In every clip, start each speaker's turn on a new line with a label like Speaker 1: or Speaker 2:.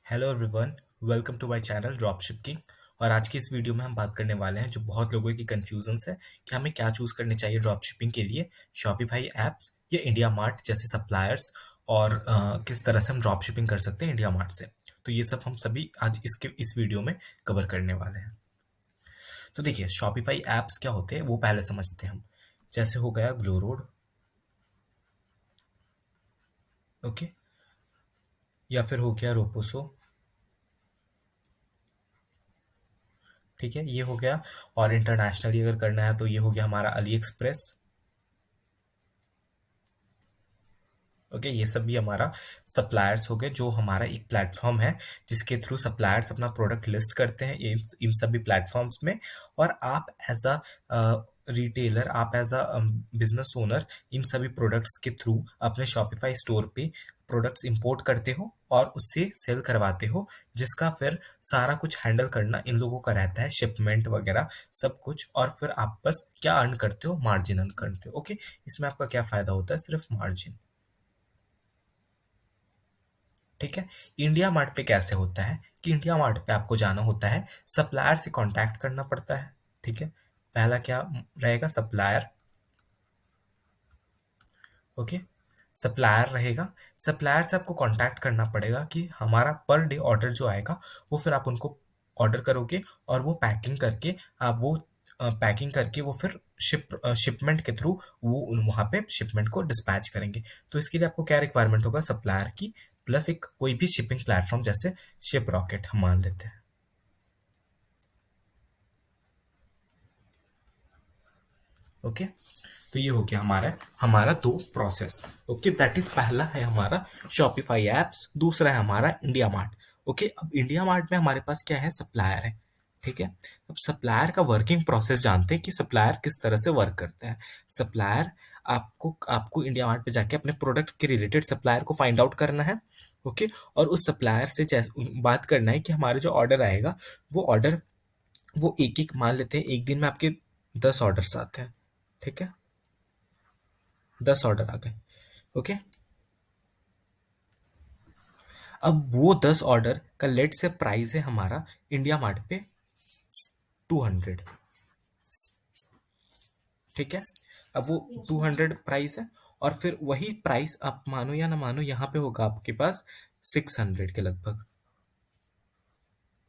Speaker 1: Hello everyone, welcome to my channel drop shipping. और आज की इस वीडियो में हम बात करने वाले हैं जो बहुत लोगों की कन्फ्यूजन्स है कि हमें क्या चूज करने चाहिए ड्रॉप शिपिंग के लिए, शॉपिफाई ऐप्स या इंडिया मार्ट जैसे सप्लायर्स, और किस तरह से हम ड्रॉप शिपिंग कर सकते हैं इंडिया मार्ट से। तो ये सब हम सभी आज इस वीडियो में कवर करने वाले हैं। तो देखिए, शॉपिफाई ऐप्स क्या होते हैं वो पहले समझते हैं हम। जैसे हो गया ग्लो रोड, ओके, या फिर हो गया रोपोसो, ठीक है, ये हो गया। और इंटरनेशनली अगर करना है तो ये हो गया हमारा अली एक्सप्रेस, ओके। ये सब भी हमारा सप्लायर्स हो गए, जो हमारा एक प्लेटफॉर्म है जिसके थ्रू सप्लायर्स अपना प्रोडक्ट लिस्ट करते हैं इन सभी प्लेटफॉर्म्स में। और आप एज अ रिटेलर, आप एज अ बिजनेस ओनर इन सभी प्रोडक्ट्स के थ्रू अपने शॉपिफाई स्टोर पे प्रोडक्ट्स इंपोर्ट करते हो और उससे सेल करवाते हो, जिसका फिर सारा कुछ हैंडल करना इन लोगों का रहता है, शिपमेंट वगैरह सब कुछ। और फिर आप बस क्या अर्न करते हो, मार्जिन अर्न करते हो, ओके। इसमें आपका क्या फायदा होता है, सिर्फ मार्जिन, ठीक है। इंडिया मार्ट पे कैसे होता है कि इंडिया मार्ट पे आपको जाना होता है, सप्लायर से कांटेक्ट करना पड़ता है, ठीक है। पहला क्या रहेगा, सप्लायर, ओके। सप्लायर रहेगा, सप्लायर से आपको कांटेक्ट करना पड़ेगा कि हमारा पर डे ऑर्डर जो आएगा वो फिर आप उनको ऑर्डर करोगे, और वो पैकिंग करके आप वो पैकिंग करके वो फिर शिपमेंट के थ्रू वो वहाँ पे शिपमेंट को डिस्पैच करेंगे। तो इसके लिए आपको क्या रिक्वायरमेंट होगा, सप्लायर की प्लस एक कोई भी शिपिंग प्लेटफॉर्म, जैसे शिप रॉकेट हम मान लेते हैं, ओके। तो ये हो गया हमारा हमारा दो प्रोसेस, ओके। दैट इज पहला है हमारा शॉपिफाई एप्स, दूसरा है हमारा इंडिया मार्ट, ओके। अब इंडिया मार्ट में हमारे पास क्या है, सप्लायर है, ठीक है। अब सप्लायर का वर्किंग प्रोसेस जानते हैं कि सप्लायर किस तरह से वर्क करता है। सप्लायर, आपको आपको इंडिया मार्ट पे जाके अपने प्रोडक्ट के रिलेटेड सप्लायर को फाइंड आउट करना है, ओके। और उस सप्लायर से बात करना है कि हमारे जो ऑर्डर आएगा वो ऑर्डर, वो एक एक मान लेते हैं एक दिन में आपके 10 ऑर्डर्स आते हैं, ठीक है, 10 ऑर्डर आ गए, ओके। अब वो 10 ऑर्डर का लेट से प्राइस है हमारा इंडिया मार्ट पे 200, ठीक है। अब वो 200 प्राइस है, और फिर वही प्राइस आप मानो या ना मानो यहाँ पे होगा आपके पास 600 के लगभग,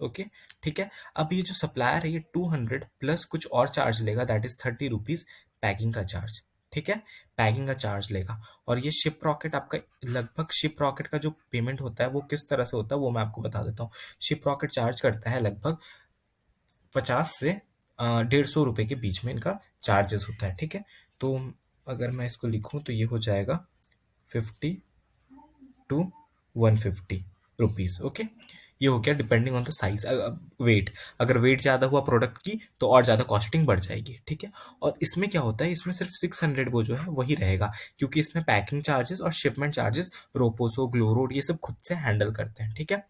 Speaker 1: ओके, ठीक है। अब ये जो सप्लायर है ये 200 प्लस कुछ और चार्ज लेगा, दैट इज 30 रुपीज पैकिंग का चार्ज, ठीक है। पैकिंग का चार्ज लेगा। और ये शिप रॉकेट आपका, लगभग शिप रॉकेट का जो पेमेंट होता है वो किस तरह से होता है वो मैं आपको बता देता हूँ। शिप रॉकेट चार्ज करता है लगभग 50 से 150 रुपए के बीच में इनका चार्जेस होता है, ठीक है। तो अगर मैं इसको लिखूं तो ये हो जाएगा 50 to 150 रुपीज, ओके। ये हो गया depending on the size, weight. अगर वेट ज्यादा हुआ प्रोडक्ट की तो और ज्यादा कॉस्टिंग बढ़ जाएगी, ठीक है। और इसमें क्या होता है, इसमें सिर्फ 600 वो जो है वही रहेगा, क्योंकि इसमें पैकिंग चार्जेस और शिपमेंट चार्जेस रोपोसो, ग्लोरोड ये सब खुद से हैंडल करते हैं, ठीक है।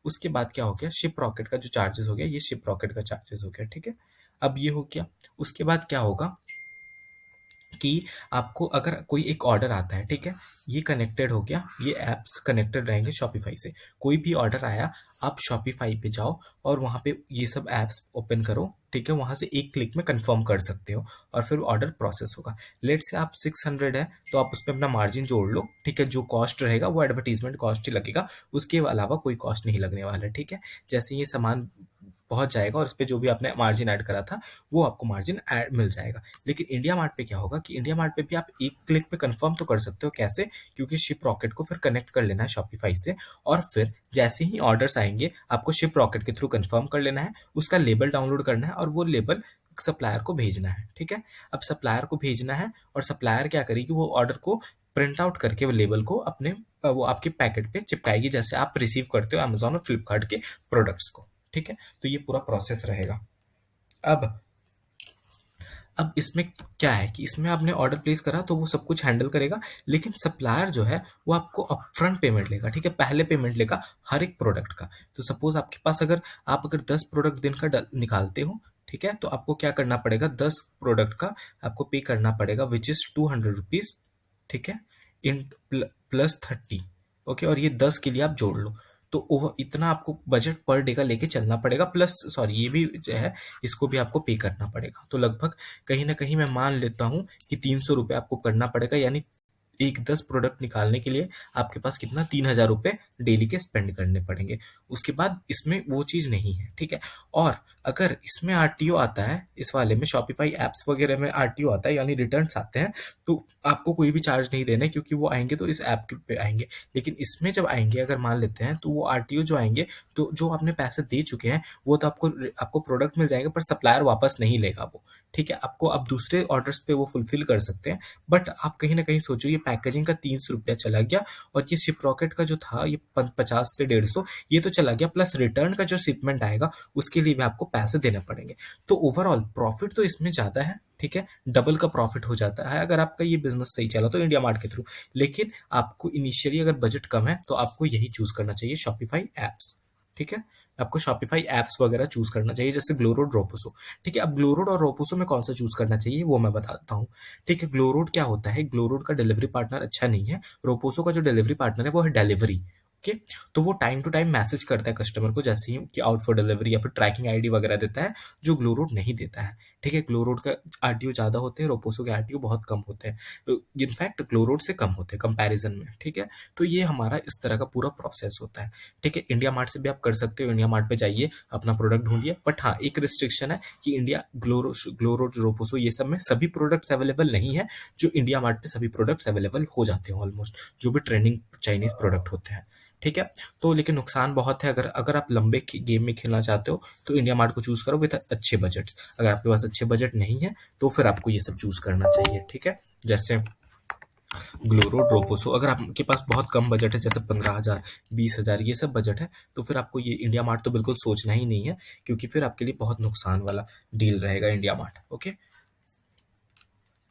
Speaker 1: उसके बाद क्या हो गया, शिप रॉकेट का जो चार्जेस हो गया, ये शिप रॉकेट का चार्जेस हो गया, ठीक है। अब ये हो गया। उसके बाद क्या होगा कि आपको अगर कोई एक ऑर्डर आता है, ठीक है, ये कनेक्टेड हो गया, ये एप्स कनेक्टेड रहेंगे शॉपिफाई से। कोई भी ऑर्डर आया, आप शॉपिफाई पे जाओ और वहाँ पे ये सब एप्स ओपन करो, ठीक है। वहाँ से एक क्लिक में कंफर्म कर सकते हो और फिर ऑर्डर प्रोसेस होगा। लेट से आप 600 है तो आप उसमें अपना मार्जिन जोड़ लो, ठीक है। जो कॉस्ट रहेगा वो एडवर्टीजमेंट कॉस्ट ही लगेगा, उसके अलावा कोई कॉस्ट नहीं लगने वाला है, ठीक है। जैसे ये सामान पहुंच जाएगा और इस पे जो भी आपने मार्जिन ऐड करा था वो आपको मार्जिन ऐड मिल जाएगा। लेकिन इंडिया मार्ट पे क्या होगा कि इंडिया मार्ट पे भी आप एक क्लिक पे कंफर्म तो कर सकते हो, कैसे, क्योंकि शिप रॉकेट को फिर कनेक्ट कर लेना है शॉपिफाई से, और फिर जैसे ही ऑर्डर्स आएंगे आपको शिप रॉकेट के थ्रू कंफर्म कर लेना है, उसका लेबल डाउनलोड करना है और वो लेबल सप्लायर को भेजना है, ठीक है। अब सप्लायर को भेजना है और सप्लायर क्या करेगी, वो ऑर्डर को प्रिंट आउट करके वो लेबल को अपने वो आपके पैकेट पे चिपकाएगी, जैसे आप रिसीव करते हो अमेजोन और फ्लिपकार्ट के प्रोडक्ट्स को, ठीक है। तो ये पूरा प्रोसेस रहेगा। अब अब इसमें क्या है कि इसमें आपने ऑर्डर प्लेस करा तो वो सब कुछ हैंडल करेगा, लेकिन सप्लायर जो है वो आपको अपफ्रंट पेमेंट लेगा, ठीक है, पहले पेमेंट लेगा हर एक प्रोडक्ट का। तो सपोज आपके पास अगर आप अगर 10 प्रोडक्ट दिन का निकालते हो, ठीक है, तो आपको क्या करना पड़ेगा, 10 प्रोडक्ट का आपको पे करना पड़ेगा, विच इज 200 रुपीज, ठीक है, इन प्लस 30, ओके। और ये 10 के लिए आप जोड़ लो, तो ओवर इतना आपको बजट पर डे का लेके चलना पड़ेगा, प्लस सॉरी ये भी जो है इसको भी आपको पे करना पड़ेगा। तो लगभग कहीं ना कहीं मैं मान लेता हूँ कि 300 रुपये आपको करना पड़ेगा, यानी एक 10 प्रोडक्ट निकालने के लिए आपके पास कितना 3000 रुपये डेली के स्पेंड करने पड़ेंगे। उसके बाद इसमें वो चीज़ नहीं है, ठीक है। और अगर इसमें आरटीओ आता है, इस वाले में शॉपिफाई एप्स वगैरह में आरटीओ आता है यानी रिटर्न्स आते हैं, तो आपको कोई भी चार्ज नहीं देना है, क्योंकि वो आएंगे तो इस ऐप के पे आएंगे। लेकिन इसमें जब आएंगे, अगर मान लेते हैं, तो वो आरटीओ जो आएंगे, तो जो आपने पैसे दे चुके हैं वो तो आपको आपको प्रोडक्ट मिल जाएंगे, पर सप्लायर वापस नहीं लेगा वो, ठीक है। आपको आप दूसरे ऑर्डर्स पे वो फुलफिल कर सकते हैं, बट आप कहीं ना कहीं सोचो ये पैकेजिंग का 300 रुपया चला गया, और ये शिप रॉकेट का जो था ये 50 से 150 ये तो चला गया, प्लस रिटर्न का जो शिपमेंट आएगा उसके लिए भी आपको पैसे देने पड़ेंगे। तो ओवरऑल प्रॉफिट तो इसमें ज़्यादा है, ठीक है, डबल का प्रॉफिट हो जाता है अगर आपका ये बिजनेस सही चला तो इंडिया मार्ट के थ्रू। लेकिन आपको इनिशियली अगर बजट कम है तो आपको यही चूज करना चाहिए, शॉपिफाई एप्स, ठीक है। आपको शॉपिफाई एप्स वगैरह चूज करना चाहिए, जैसे ग्लोरोड, रोपोसो, ठीक है। अब ग्लोरोड और रोपोसो में कौन सा चूज करना चाहिए वो मैं बताता हूँ, ठीक है। ग्लोरोड क्या होता है, ग्लोरोड का डिलीवरी पार्टनर अच्छा नहीं है। रोपोसो का जो डिलीवरी पार्टनर है वो है डिलीवरी, ओके। तो वो टाइम टू टाइम मैसेज करता है कस्टमर को, जैसे ही कि आउट फॉर डिलीवरी, या फिर ट्रैकिंग आईडी वगैरह देता है, जो ग्लोरोड नहीं देता है, ठीक है। ग्लोरोड का आरटीओ ज्यादा होते हैं, रोपोसो के आरटीओ बहुत कम होते हैं, इनफैक्ट ग्लोरोड से कम होते हैं कंपैरिजन में, ठीक है। तो ये हमारा इस तरह का पूरा प्रोसेस होता है, ठीक है। इंडिया मार्ट से भी आप कर सकते हो, इंडिया मार्ट पे जाइए, अपना प्रोडक्ट ढूंढिए, बट हाँ एक रिस्ट्रिक्शन है कि इंडिया ग्लोरोड, रोपोसो ये सब में सभी प्रोडक्ट्स अवेलेबल नहीं है, जो इंडिया मार्ट पे सभी प्रोडक्ट्स अवेलेबल हो जाते हैं ऑलमोस्ट, जो भी ट्रेंडिंग चाइनीज प्रोडक्ट होते हैं, ठीक है। तो लेकिन नुकसान बहुत है, अगर अगर आप लंबे गेम में खेलना चाहते हो तो इंडिया मार्ट को चूज करो विद अच्छे बजट्स। अगर आपके पास अच्छे बजट नहीं है तो फिर आपको ये सब चूज करना चाहिए, ठीक है। जैसे ग्लोरोड, रोपोसो, अगर आपके पास बहुत कम बजट है, जैसे 15,000, 20,000 ये सब बजट है, तो फिर आपको ये इंडिया मार्ट तो बिल्कुल सोचना ही नहीं है, क्योंकि फिर आपके लिए बहुत नुकसान वाला डील रहेगा इंडिया मार्ट, ओके।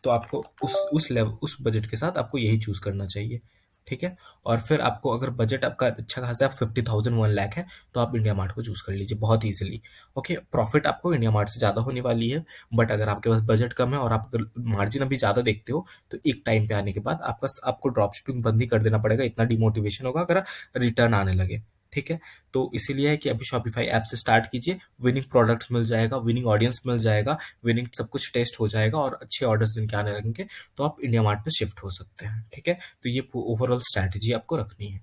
Speaker 1: तो आपको उस लेवल, उस बजट के साथ आपको यही चूज करना चाहिए, ठीक है। और फिर आपको अगर बजट आपका अच्छा खासा है, 50,000 1 लाख है, तो आप इंडिया मार्ट को चूज कर लीजिए बहुत इजीली, ओके। प्रॉफिट आपको इंडिया मार्ट से ज्यादा होने वाली है, बट अगर आपके पास बजट कम है और आप अगर मार्जिन अभी ज्यादा देखते हो, तो एक टाइम पे आने के बाद आपको ड्रॉप शिपिंग बंद ही कर देना पड़ेगा, इतना डिमोटिवेशन होगा अगर रिटर्न आने लगे, ठीक है। तो इसीलिए है कि अभी शॉपिफाई ऐप से स्टार्ट कीजिए, विनिंग प्रोडक्ट्स मिल जाएगा, विनिंग ऑडियंस मिल जाएगा, विनिंग सब कुछ टेस्ट हो जाएगा, और अच्छे ऑर्डर्स जिनके आने लगेंगे तो आप इंडिया मार्ट पे शिफ्ट हो सकते हैं, ठीक है। तो ये ओवरऑल स्ट्रैटेजी आपको रखनी है।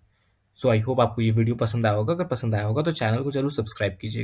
Speaker 1: सो आई होप आपको ये वीडियो पसंद आया होगा, अगर पसंद आया होगा तो चैनल को जरूर सब्सक्राइब कीजिएगा।